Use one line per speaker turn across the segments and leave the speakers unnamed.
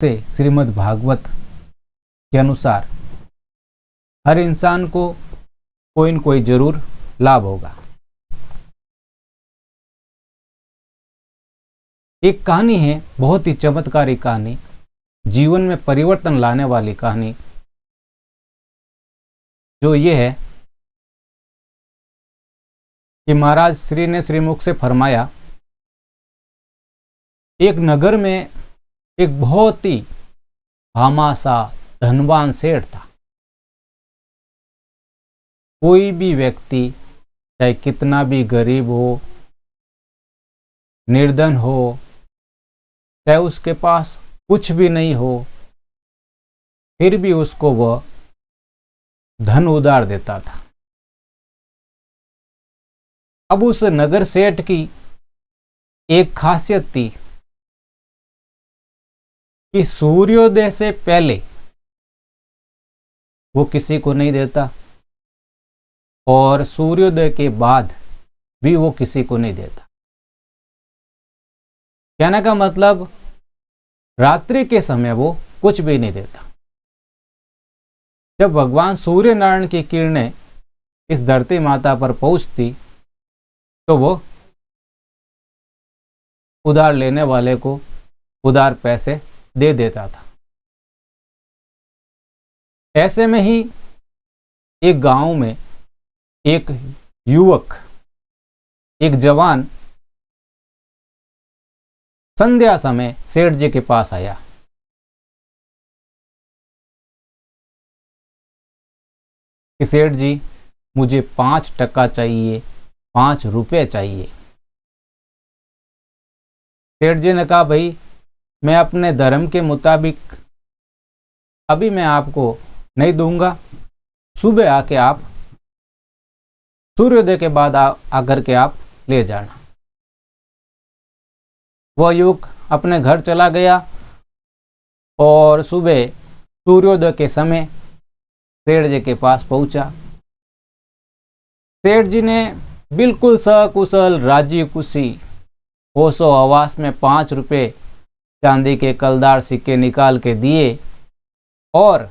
से श्रीमद् भागवत के अनुसार हर इंसान को कोई न कोई जरूर लाभ होगा। एक कहानी है, बहुत ही चमत्कारी कहानी, जीवन में परिवर्तन लाने वाली कहानी, जो ये है कि महाराज श्री ने श्रीमुख से फरमाया, एक नगर में एक बहुत ही भामासा धनवान सेठ था। कोई भी व्यक्ति चाहे कितना भी गरीब हो, निर्धन हो, चाहे उसके पास कुछ भी नहीं हो, फिर भी उसको वह धन उधार देता था। अब उस नगर सेठ की एक खासियत थी कि सूर्योदय से पहले वो किसी को नहीं देता और सूर्योदय के बाद भी वो किसी को नहीं देता। कहने का मतलब, रात्रि के समय वो कुछ भी नहीं देता। जब भगवान सूर्य नारायण की किरणें इस धरती माता पर पहुंचती तो वो उधार लेने वाले को उधार पैसे दे देता था। ऐसे में ही एक गांव में एक युवक, एक जवान संध्या समय सेठ जी के पास आया। कि सेठ जी, मुझे 5 टका चाहिए, 5 रुपए चाहिए। सेठ जी ने कहा, भाई मैं अपने धर्म के मुताबिक अभी मैं आपको नहीं दूंगा, सुबह आके आप सूर्योदय के बाद आकर के आप ले जाना। वह युवक अपने घर चला गया और सुबह सूर्योदय के समय सेठ जी के पास पहुंचा। सेठ जी ने बिल्कुल सकुशल राजी खुशी होशो हवास में 5 रुपए चांदी के कलदार सिक्के निकाल के दिए और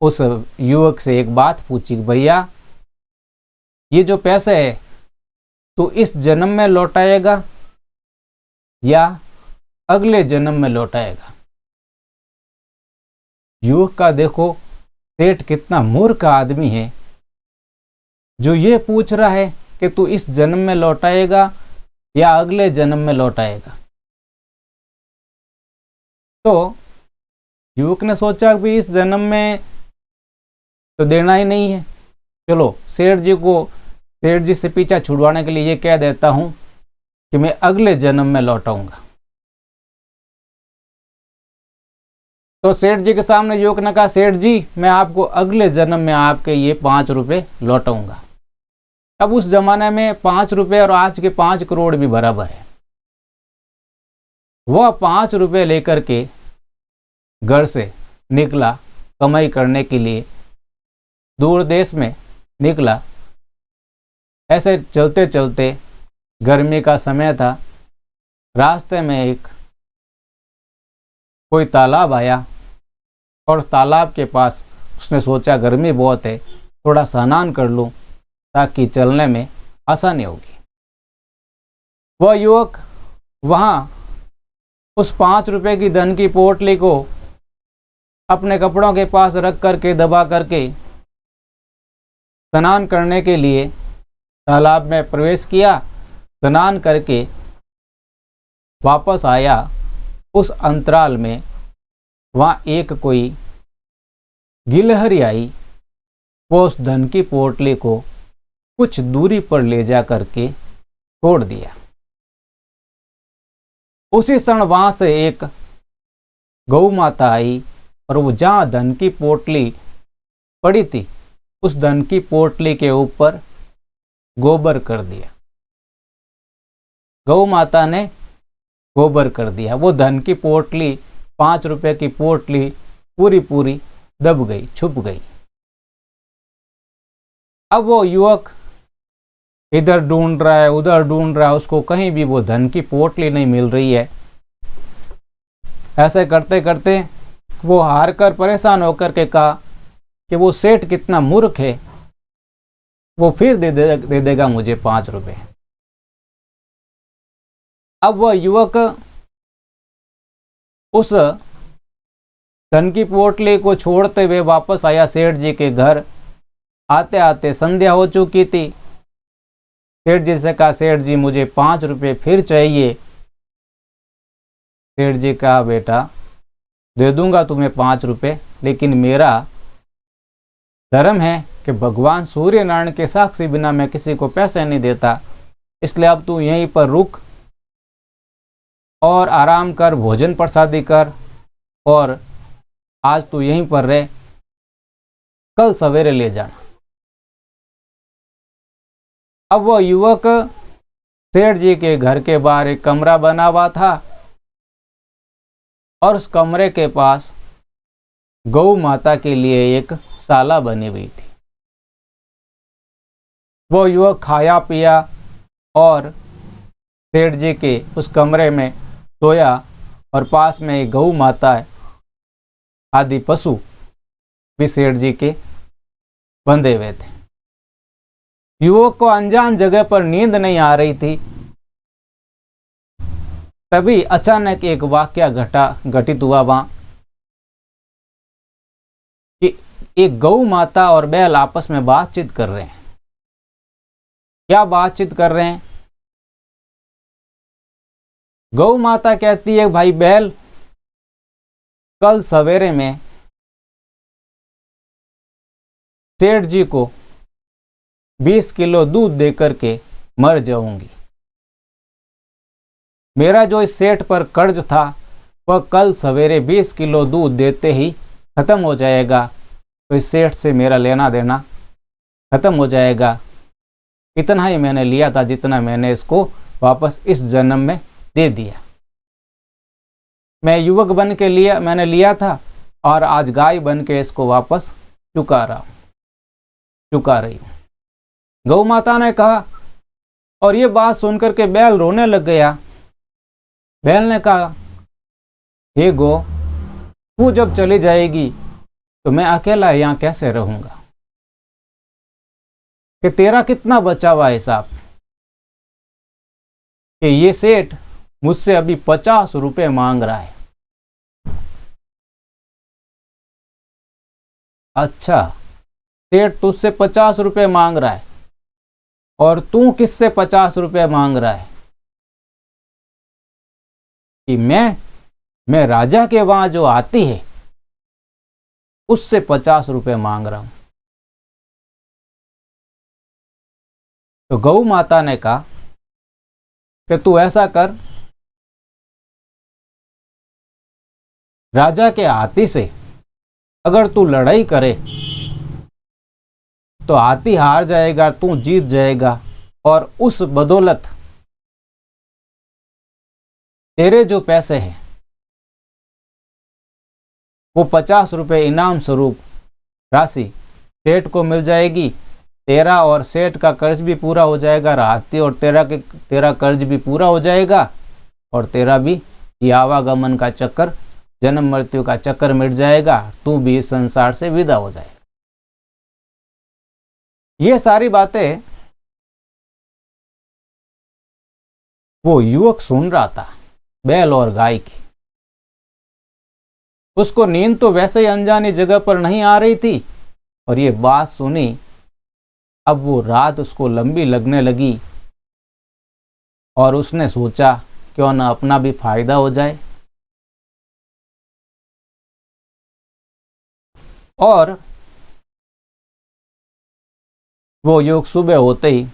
उस युवक से एक बात पूछी, भैया ये जो पैसे है तो इस जन्म में लौटाएगा या अगले जन्म में लौटाएगा? युवक का देखो, सेठ कितना मूर्ख आदमी है जो ये पूछ रहा है कि तू इस जन्म में लौटाएगा या अगले जन्म में लौटाएगा। तो युवक ने सोचा कि इस जन्म में तो देना ही नहीं है, चलो सेठ जी से पीछा छुड़वाने के लिए ये कह देता हूं कि मैं अगले जन्म में लौटाऊंगा। तो सेठ जी के सामने युवक ने कहा, सेठ जी मैं आपको अगले जन्म में आपके ये 5 रुपए लौटाऊंगा। अब उस जमाने में 5 रुपए और आज के 5 करोड़ भी बराबर है। वह 5 रुपए लेकर के घर से निकला कमाई करने के लिए, दूर देश में निकला। ऐसे चलते चलते, गर्मी का समय था, रास्ते में एक कोई तालाब आया और तालाब के पास उसने सोचा गर्मी बहुत है, थोड़ा स्नान कर लूं ताकि चलने में आसानी होगी। वह युवक वहां उस 5 रुपए की धन की पोटली को अपने कपड़ों के पास रख करके दबा करके स्नान करने के लिए तालाब में प्रवेश किया। स्नान करके वापस आया। उस अंतराल में वहाँ एक कोई गिलहरी आई। वो उस धन की पोटली को कुछ दूरी पर ले जा करके छोड़ दिया। उसी क्षण वहां से एक गौ माता आई और वो जहां धन की पोटली पड़ी थी उस धन की पोटली के ऊपर गोबर कर दिया। गौ माता ने गोबर कर दिया। वो धन की पोटली, 5 रुपए की पोटली पूरी दब गई, छुप गई। अब वो युवक इधर ढूंढ रहा है, उधर ढूंढ रहा है, उसको कहीं भी वो धन की पोटली नहीं मिल रही है। ऐसे करते करते वो हार कर परेशान होकर के कहा कि वो सेठ कितना मूर्ख है, वो फिर दे देगा मुझे 5 रुपए। अब वह युवक उस धन की पोटली को छोड़ते हुए वापस आया सेठ जी के घर। आते आते संध्या हो चुकी थी। सेठ जी से कहा, सेठ जी मुझे 5 रुपए फिर चाहिए। सेठ जी कहा, बेटा दे दूंगा तुम्हें 5 रुपए, लेकिन मेरा धर्म है कि भगवान सूर्य नारायण के साक्षी बिना मैं किसी को पैसे नहीं देता, इसलिए अब तू यहीं पर रुक और आराम कर, भोजन प्रसादी कर, और आज तू यहीं पर रह, कल सवेरे ले जाना। अब वह युवक सेठ जी के घर के बाहर एक कमरा बना हुआ था और उस कमरे के पास गौ माता के लिए एक शाला बनी हुई थी। वो युवक खाया पिया और सेठ जी के उस कमरे में सोया और पास में एक गौ माता आदि पशु भी सेठ जी के बंधे हुए थे। युवक को अनजान जगह पर नींद नहीं आ रही थी। तभी अचानक एक वाकया घटित हुआ वहां कि एक गौ माता और बैल आपस में बातचीत कर रहे हैं। क्या बातचीत कर रहे हैं? गौ माता कहती है, भाई बैल, कल सवेरे में सेठ जी को 20 किलो दूध देकर के मर जाऊंगी। मेरा जो इस सेठ पर कर्ज था वह कल सवेरे 20 किलो दूध देते ही खत्म हो जाएगा, तो इस सेठ से मेरा लेना देना खत्म हो जाएगा। इतना ही मैंने लिया था जितना मैंने इसको वापस इस जन्म में दे दिया। मैं युवक बन के मैंने लिया था और आज गाय बन के इसको वापस चुका रही हूं। गौ माता ने कहा, और ये बात सुनकर के बैल रोने लग गया। बैल ने कहा, हे गौ, तू जब चली जाएगी तो मैं अकेला यहां कैसे रहूंगा? कि तेरा कितना बचा हुआ हिसाब? कि ये सेठ मुझसे अभी 50 रुपए मांग रहा है। अच्छा, सेठ तुझसे 50 रुपए मांग रहा है और तू किससे 50 रुपए मांग रहा है? कि मैं राजा के वहां जो आती है उससे 50 रुपए मांग रहा हूं। तो गौ माता ने कहा कि तू ऐसा कर, राजा के हाथी से अगर तू लड़ाई करे तो हाथी हार जाएगा, तू जीत जाएगा, और उस बदौलत तेरे जो पैसे हैं वो 50 रुपए इनाम स्वरूप राशि सेठ को मिल जाएगी। तेरा और सेठ का कर्ज भी पूरा हो जाएगा, हाथी और तेरा कर्ज भी पूरा हो जाएगा, और तेरा भी ये आवागमन का चक्कर, जन्म मृत्यु का चक्कर मिट जाएगा, तू भी इस संसार से विदा हो जाएगा। ये सारी बातें वो युवक सुन रहा था, बैल और गाय की। उसको नींद तो वैसे ही अनजानी जगह पर नहीं आ रही थी, और ये बात सुनी। अब वो रात उसको लंबी लगने लगी और उसने सोचा क्यों ना अपना भी फायदा हो जाए। और वो युवक सुबह होते ही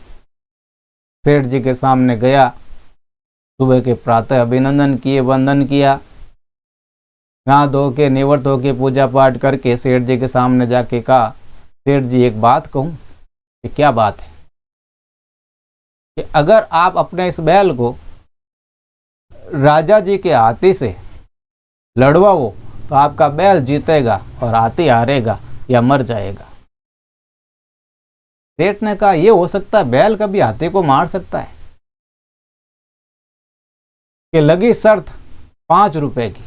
सेठ जी के सामने गया। सुबह के प्रातः अभिनंदन किए, वंदन किया, नहा धो के निवृत्त होके पूजा पाठ करके सेठ जी के सामने जाके कहा, सेठ जी एक बात कहूं? कि क्या बात है? कि अगर आप अपने इस बैल को राजा जी के हाथी से लड़वाओ तो आपका बैल जीतेगा और हाथी हारेगा या मर जाएगा। सेठ ने कहा, यह हो सकता है? बैल कभी हाथी को मार सकता है? कि लगी शर्त 5 रुपए की।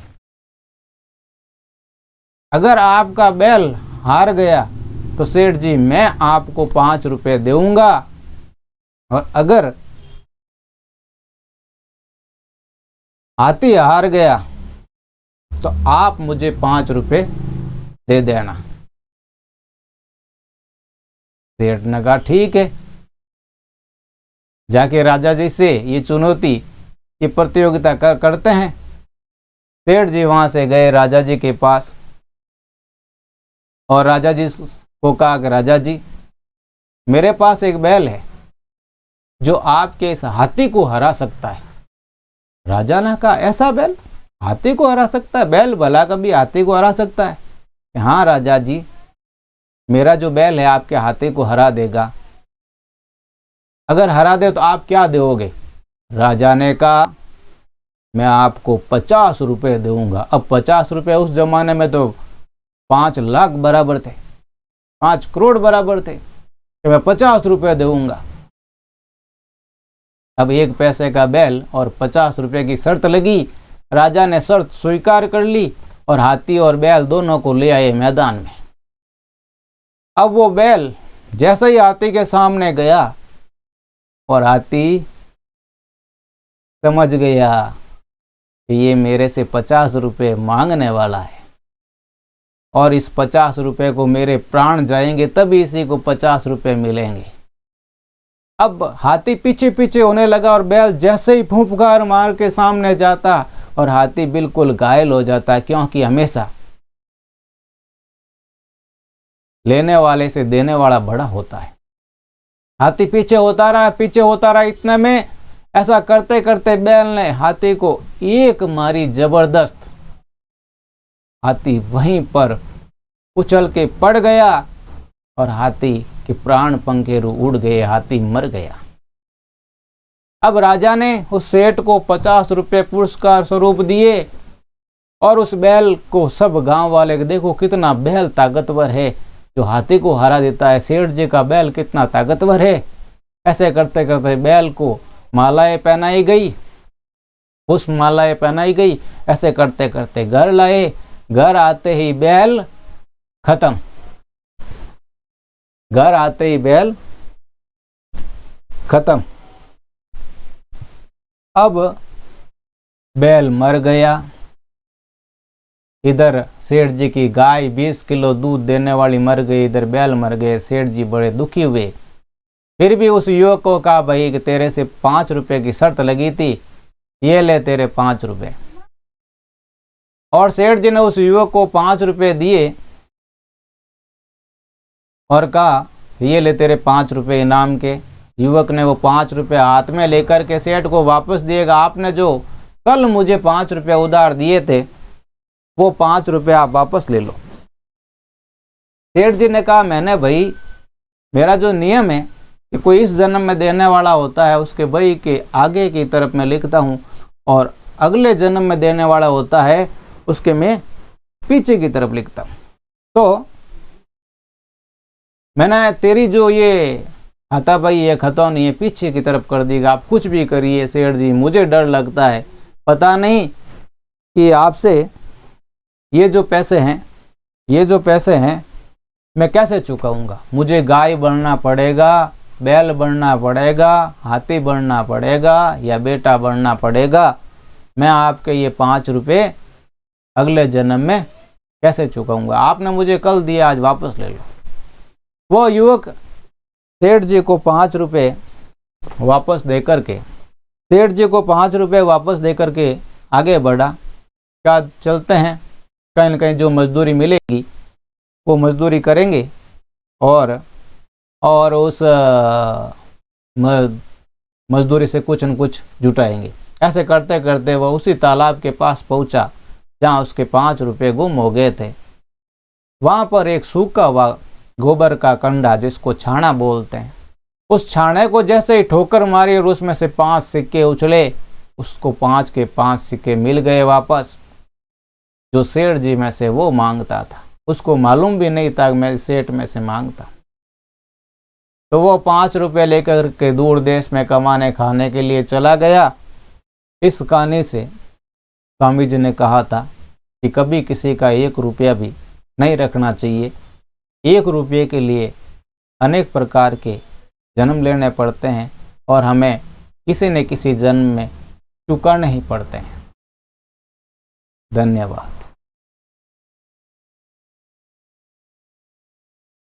अगर आपका बैल हार गया तो सेठ जी मैं आपको 5 रुपए दूंगा, और अगर हाथी हार गया तो आप मुझे 5 रुपए दे देना। सेठ ने कहा ठीक है। जाके राजा जी से ये चुनौती, ये प्रतियोगिता करते हैं। सेठ जी वहां से गए राजा जी के पास और राजा जी को कहा कि राजा जी मेरे पास एक बैल है जो आपके इस हाथी को हरा सकता है। राजा ने कहा ऐसा बैल हाथी को हरा सकता है? बैल भला कभी हाथी को हरा सकता है? हाँ राजा जी, मेरा जो बैल है आपके हाथी को हरा देगा। अगर हरा दे तो आप क्या दोगे? राजा ने कहा मैं आपको 50 रुपए दूंगा। अब 50 रुपए उस जमाने में तो 5 लाख बराबर थे, 5 करोड़ बराबर थे कि मैं 50 रुपए दूंगा। अब 1 पैसे का बैल और 50 रुपए की शर्त लगी। राजा ने शर्त स्वीकार कर ली और हाथी और बैल दोनों को ले आए मैदान में। अब वो बैल जैसे ही हाथी के सामने गया और हाथी समझ गया कि ये मेरे से 50 रुपए मांगने वाला है और इस 50 रुपए को मेरे प्राण जाएंगे तभी इसी को 50 रुपए मिलेंगे। अब हाथी पीछे पीछे होने लगा और बैल जैसे ही फुफकार मार के सामने जाता और हाथी बिल्कुल घायल हो जाता, क्योंकि हमेशा लेने वाले से देने वाला बड़ा होता है। हाथी पीछे होता रहा। इतने में ऐसा करते करते बैल ने हाथी को एक मारी जबरदस्त। हाथी वहीं पर उछल के पड़ गया और हाथी के प्राण पंखेरु उड़ गए, हाथी मर गया। अब राजा ने उस सेठ को 50 रुपए पुरस्कार स्वरूप दिए और उस बैल को सब गांव वाले देखो कितना बैल ताकतवर है जो हाथी को हरा देता है, सेठ जी का बैल कितना ताकतवर है। ऐसे करते करते बैल को मालाएं पहनाई गई, उस मालाएं पहनाई गई। ऐसे करते करते घर लाए। घर आते ही बैल खत्म। घर आते ही बैल खत्म। अब बैल मर गया। इधर सेठ जी की गाय 20 किलो दूध देने वाली मर गई, इधर बैल मर गए। सेठ जी बड़े दुखी हुए। फिर भी उस युवक को कहा भाई कि तेरे से 5 रुपए की शर्त लगी थी, ये ले तेरे 5 रुपए। और सेठ जी ने उस युवक को 5 रुपए दिए और कहा ये ले तेरे 5 रुपए इनाम के। युवक ने वो 5 रुपए हाथ में लेकर के सेठ को वापस दिएगा। आपने जो कल मुझे 5 रुपए उधार दिए थे वो 5 रुपए आप वापस ले लो। सेठ जी ने कहा मैंने भाई, मेरा जो नियम है कि कोई इस जन्म में देने वाला होता है उसके बही के आगे की तरफ मैं लिखता हूँ और अगले जन्म में देने वाला होता है उसके मैं पीछे की तरफ लिखता हूँ। तो मैंने तेरी जो ये हाथापाई ये खतौनी है पीछे की तरफ कर देगा। आप कुछ भी करिए सेठ जी, मुझे डर लगता है, पता नहीं कि आपसे ये जो पैसे हैं मैं कैसे चुकाऊंगा। मुझे गाय बनना पड़ेगा, बैल बनना पड़ेगा, हाथी बनना पड़ेगा या बेटा बनना पड़ेगा। मैं आपके ये 5 रुपए अगले जन्म में कैसे चुकाऊंगा। आपने मुझे कल दिया, आज वापस ले लो। वो युवक सेठ जी को 5 रुपए वापस देकर के आगे बढ़ा। क्या चलते हैं, कहीं न कहीं जो मजदूरी मिलेगी वो मजदूरी करेंगे और उस मजदूरी से कुछ न कुछ जुटाएंगे। ऐसे करते करते वह उसी तालाब के पास पहुंचा जहां उसके 5 रुपए गुम हो गए थे। वहां पर एक सूखा हुआ गोबर का कंडा जिसको छाना बोलते हैं, उस छाने को जैसे ही ठोकर मारी और उसमें से 5 सिक्के उछले, उसको 5 के 5 सिक्के मिल गए वापस। जो सेठ जी में से वो मांगता था, उसको मालूम भी नहीं था मैं सेठ में से मांगता। तो वो 5 रुपए लेकर के दूर देश में कमाने खाने के लिए चला गया। इस कहानी से स्वामी जी ने कहा था कि कभी किसी का 1 रुपया भी नहीं रखना चाहिए। 1 रुपये के लिए अनेक प्रकार के जन्म लेने पड़ते हैं और हमें किसी न किसी जन्म में चुकाने ही पड़ते हैं। धन्यवाद।